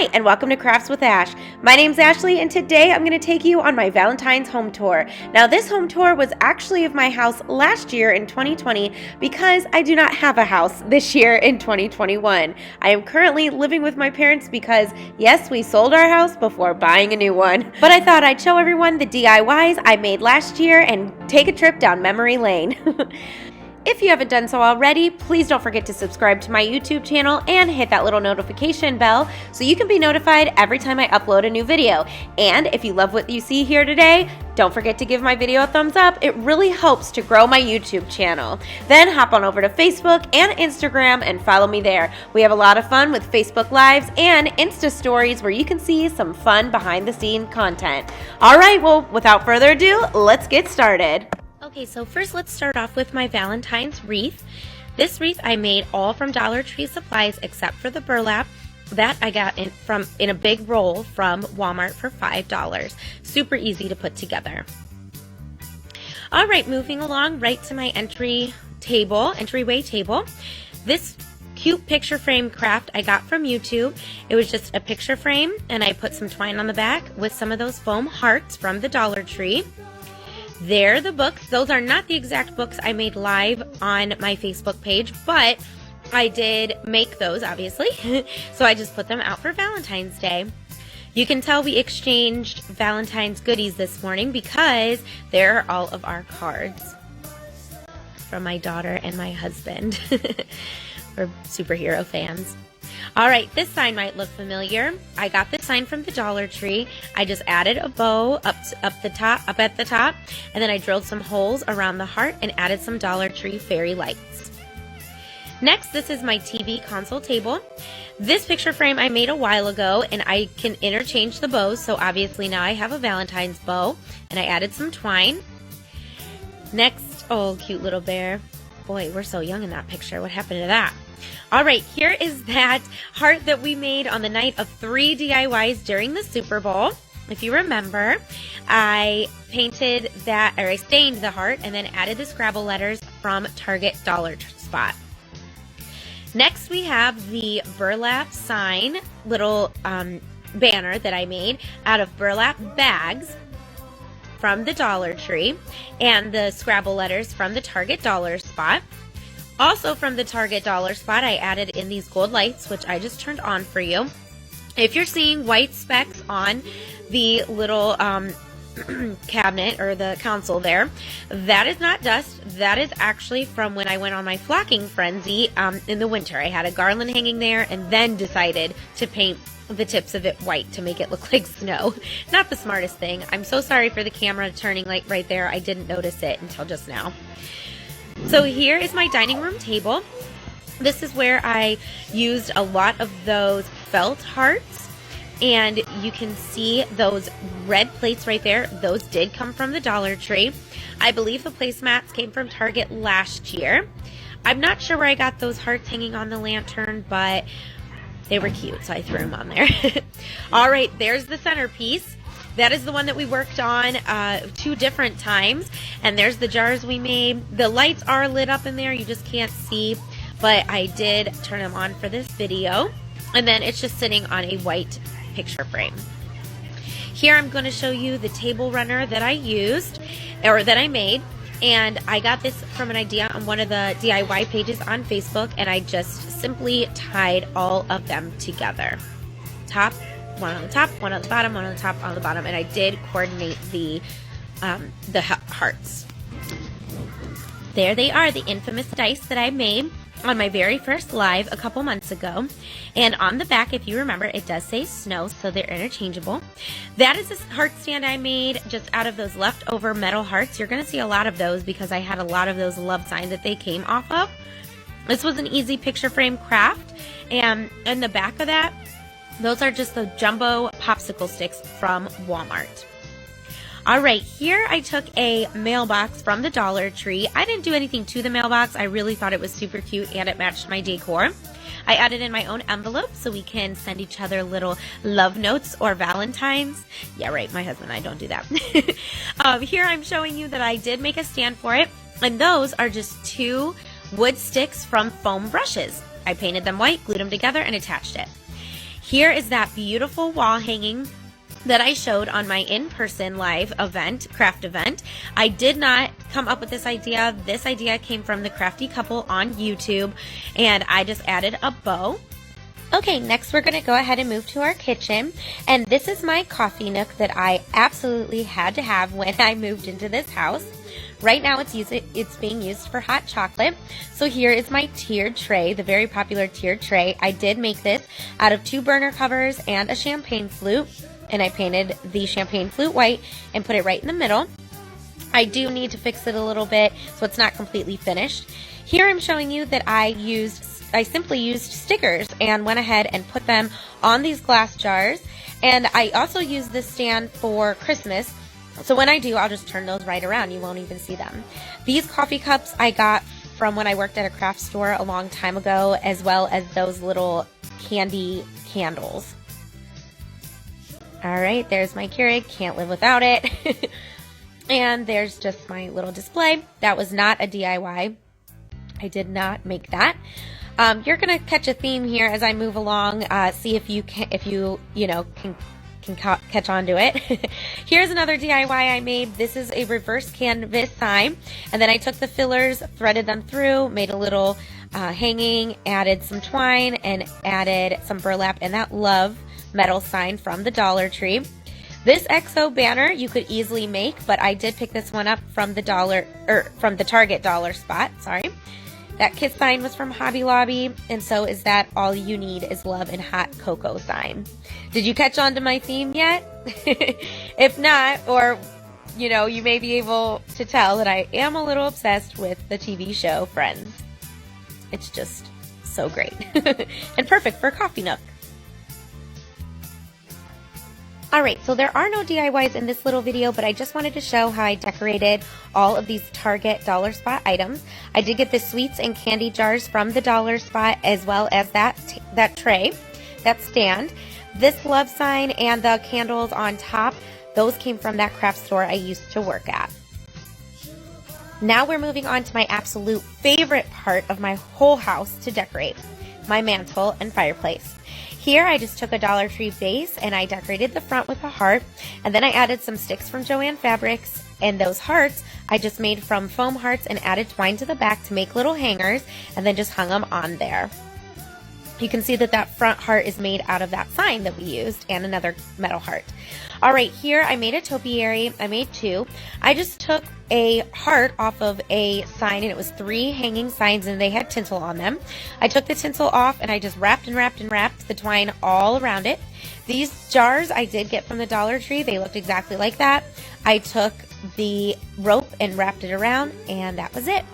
Hi, and welcome to Crafts with Ash. My name's Ashley, and today I'm going to take you on my Valentine's home tour. Now, this home tour was actually of my house last year in 2020 because I do not have a house this year in 2021. I am currently living with my parents because, yes, we sold our house before buying a new one. But I thought I'd show everyone the DIYs I made last year and take a trip down memory lane. If you haven't done so already, please don't forget to subscribe to my YouTube channel and hit that little notification bell so you can be notified every time I upload a new video. And if you love what you see here today, don't forget to give my video a thumbs up. It really helps to grow my YouTube channel. Then hop on over to Facebook and Instagram and follow me there. We have a lot of fun with Facebook Lives and Insta Stories where you can see some fun behind the scene content. All right, well, without further ado, let's get started. Okay, so first let's start off with my Valentine's wreath. This wreath I made all from Dollar Tree supplies except for the burlap that I got in a big roll from Walmart for $5. Super easy to put together. All right, moving along right to my entryway table. This cute picture frame craft I got from YouTube. It was just a picture frame and I put some twine on the back with some of those foam hearts from the Dollar Tree. They're the books. Those are not the exact books I made live on my Facebook page, but I did make those, obviously. So I just put them out for Valentine's Day. You can tell we exchanged Valentine's goodies this morning because there are all of our cards from my daughter and my husband. We're superhero fans. All right, this sign might look familiar. I got this sign from the Dollar Tree. I just added a bow up at the top, and then I drilled some holes around the heart and added some Dollar Tree fairy lights. Next, this is my TV console table. This picture frame I made a while ago, and I can interchange the bows, so obviously now I have a Valentine's bow, and I added some twine. Next, oh, cute little bear. Boy, we're so young in that picture. What happened to that? All right, here is that heart that we made on the night of 3 DIYs during the Super Bowl. If you remember, I stained the heart and then added the Scrabble letters from Target Dollar Spot. Next, we have the burlap sign, little banner that I made out of burlap bags from the Dollar Tree and the Scrabble letters from the Target Dollar Spot. Also from the Target Dollar Spot, I added in these gold lights, which I just turned on for you. If you're seeing white specks on the little cabinet or the console there, that is not dust. That is actually from when I went on my flocking frenzy in the winter. I had a garland hanging there and then decided to paint the tips of it white to make it look like snow. Not the smartest thing. I'm so sorry for the camera turning light right there. I didn't notice it until just now. So here is my dining room table. This is where I used a lot of those felt hearts, and you can see those red plates right there. Those did come from the Dollar Tree. I believe the placemats came from Target last year. I'm not sure where I got those hearts hanging on the lantern, but they were cute, so I threw them on there. All right, there's the centerpiece. That is the one that we worked on 2 different times. And there's the jars we made. The lights are lit up in there. You just can't see. But I did turn them on for this video. And then it's just sitting on a white picture frame. Here I'm going to show you the table runner that I used, or that I made. And I got this from an idea on one of the DIY pages on Facebook. And I just simply tied all of them together. One on the top, one on the bottom, one on the top, on the bottom, and I did coordinate the hearts. There they are, the infamous dice that I made on my very first live a couple months ago. And on the back, if you remember, it does say snow, so they're interchangeable. That is a heart stand I made just out of those leftover metal hearts. You're going to see a lot of those because I had a lot of those love signs that they came off of. This was an easy picture frame craft, and in the back of that, those are just the jumbo popsicle sticks from Walmart. All right, here I took a mailbox from the Dollar Tree. I didn't do anything to the mailbox. I really thought it was super cute and it matched my decor. I added in my own envelope so we can send each other little love notes or Valentines. Yeah, right, my husband and I don't do that. Here I'm showing you that I did make a stand for it, and those are just 2 wood sticks from foam brushes. I painted them white, glued them together, and attached it. Here is that beautiful wall hanging that I showed on my in-person live event, craft event. I did not come up with this idea. This idea came from the Crafty couple on YouTube, and I just added a bow. Okay, next we're going to go ahead and move to our kitchen, and this is my coffee nook that I absolutely had to have when I moved into this house. Right now it's being used for hot chocolate. So here is my tiered tray, the very popular tiered tray. I did make this out of 2 burner covers and a champagne flute, and I painted the champagne flute white and put it right in the middle. I do need to fix it a little bit so it's not completely finished. Here I'm showing you that I simply used stickers and went ahead and put them on these glass jars. And I also used this stand for Christmas. So when I do, I'll just turn those right around. You won't even see them. These coffee cups I got from when I worked at a craft store a long time ago, as well as those little candy candles. All right, there's my Keurig. Can't live without it. And there's just my little display. That was not a DIY. I did not make that. You're gonna catch a theme here as I move along. See if you can catch on to it. Here's another DIY I made. This is a reverse canvas sign, and then I took the fillers, threaded them through, made a little hanging, added some twine, and added some burlap, and that love metal sign from the Dollar Tree. This XO banner you could easily make, but I did pick this one up from the Target dollar spot. Sorry. That kiss sign was from Hobby Lobby, and so is that all you need is love and hot cocoa sign. Did you catch on to my theme yet? If not, or you may be able to tell that I am a little obsessed with the TV show Friends. It's just so great and perfect for a coffee nook. Alright, so there are no DIYs in this little video, but I just wanted to show how I decorated all of these Target Dollar Spot items. I did get the sweets and candy jars from the Dollar Spot, as well as that tray, that stand. This love sign and the candles on top, those came from that craft store I used to work at. Now we're moving on to my absolute favorite part of my whole house to decorate, my mantle and fireplace. Here I just took a Dollar Tree base and I decorated the front with a heart, and then I added some sticks from Joann Fabrics, and those hearts I just made from foam hearts and added twine to the back to make little hangers, and then just hung them on there. You can see that front heart is made out of that sign that we used and another metal heart. All right, here I made a topiary. I made 2. I just took a heart off of a sign, and it was 3 hanging signs, and they had tinsel on them. I took the tinsel off and I just wrapped and wrapped and wrapped the twine all around it. These jars I did get from the Dollar Tree. They looked exactly like that. I took the rope and wrapped it around, and that was it.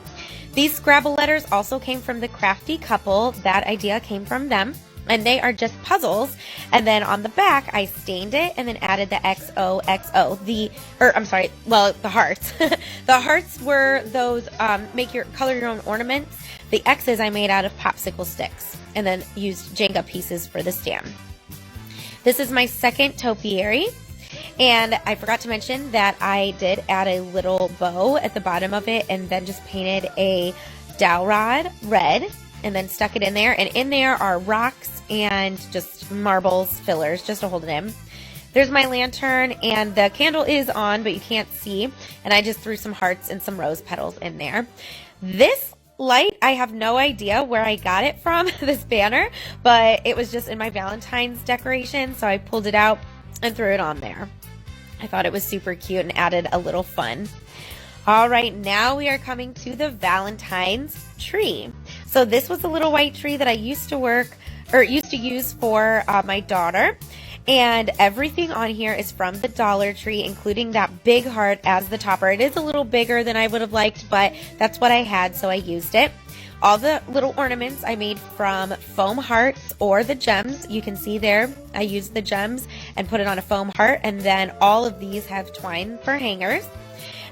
These Scrabble letters also came from the Crafty couple. That idea came from them, and they are just puzzles. And then on the back, I stained it and then added the XOXO. The hearts. The hearts were those color your own ornaments. The X's I made out of popsicle sticks, and then used Jenga pieces for the stand. This is my second topiary. And I forgot to mention that I did add a little bow at the bottom of it, and then just painted a dowel rod red and then stuck it in there. And in there are rocks and just marbles, fillers, just to hold it in. There's my lantern, and the candle is on, but you can't see. And I just threw some hearts and some rose petals in there. This light, I have no idea where I got it from, this banner, but it was just in my Valentine's decoration, so I pulled it out and threw it on there. I thought it was super cute and added a little fun. All right, now we are coming to the Valentine's tree. So this was a little white tree that I used to use for my daughter. And everything on here is from the Dollar Tree, including that big heart as the topper. It is a little bigger than I would have liked, but that's what I had, so I used it. All the little ornaments I made from foam hearts or the gems. You can see there, I used the gems and put it on a foam heart, and then all of these have twine for hangers.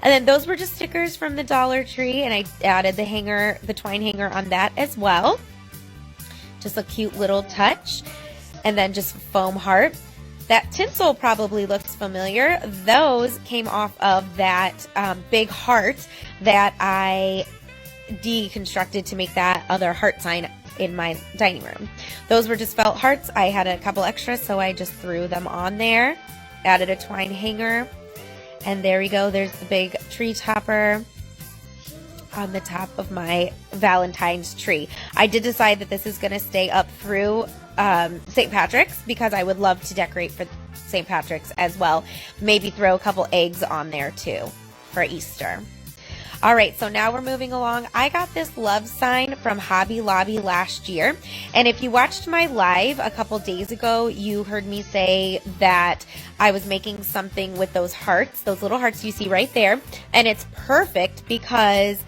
And then those were just stickers from the Dollar Tree, and I added the twine hanger on that as well. Just a cute little touch. And then just foam heart. That tinsel probably looks familiar. Those came off of that big heart that I deconstructed to make that other heart sign in my dining room. Those were just felt hearts. I had a couple extras, so I just threw them on there. Added a twine hanger, and there we go. There's the big tree topper on the top of my Valentine's tree. I did decide that this is going to stay up through St. Patrick's because I would love to decorate for St. Patrick's as well. Maybe throw a couple eggs on there too for Easter. All right, so now we're moving along. I got this love sign from Hobby Lobby last year, and if you watched my live a couple days ago, you heard me say that I was making something with those hearts, those little hearts you see right there, and it's perfect because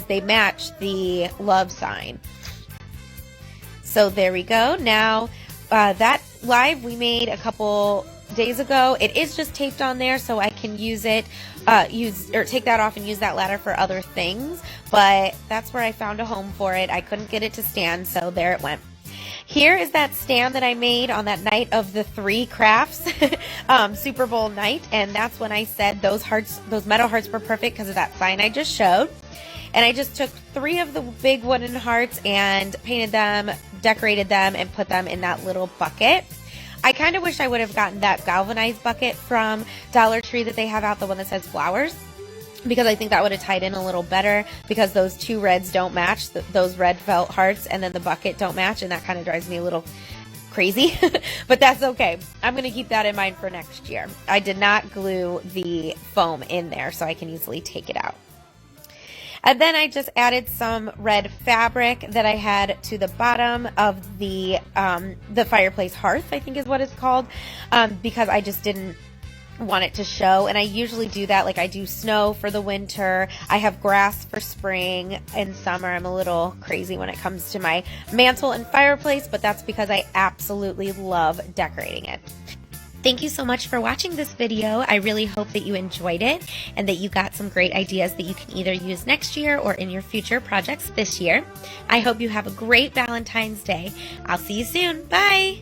they match the love sign. So there we go. Now that live we made a couple days ago, it is just taped on there, so I can use it, take that off and use that ladder for other things. But that's where I found a home for it. I couldn't get it to stand, so there it went. Here is that stand that I made on that night of the 3 crafts, Super Bowl night, and that's when I said those hearts, those metal hearts were perfect because of that sign I just showed. And I just took 3 of the big wooden hearts and painted them, decorated them, and put them in that little bucket. I kind of wish I would have gotten that galvanized bucket from Dollar Tree that they have out, the one that says flowers, because I think that would have tied in a little better, because those 2 reds don't match, those red felt hearts, and then the bucket don't match, and that kind of drives me a little crazy, but that's okay. I'm going to keep that in mind for next year. I did not glue the foam in there, so I can easily take it out. And then I just added some red fabric that I had to the bottom of the fireplace hearth, I think is what it's called, because I just didn't want it to show. And I usually do that, like I do snow for the winter. I have grass for spring and summer. I'm a little crazy when it comes to my mantle and fireplace, but that's because I absolutely love decorating it. Thank you so much for watching this video. I really hope that you enjoyed it and that you got some great ideas that you can either use next year or in your future projects this year. I hope you have a great Valentine's Day. I'll see you soon. Bye!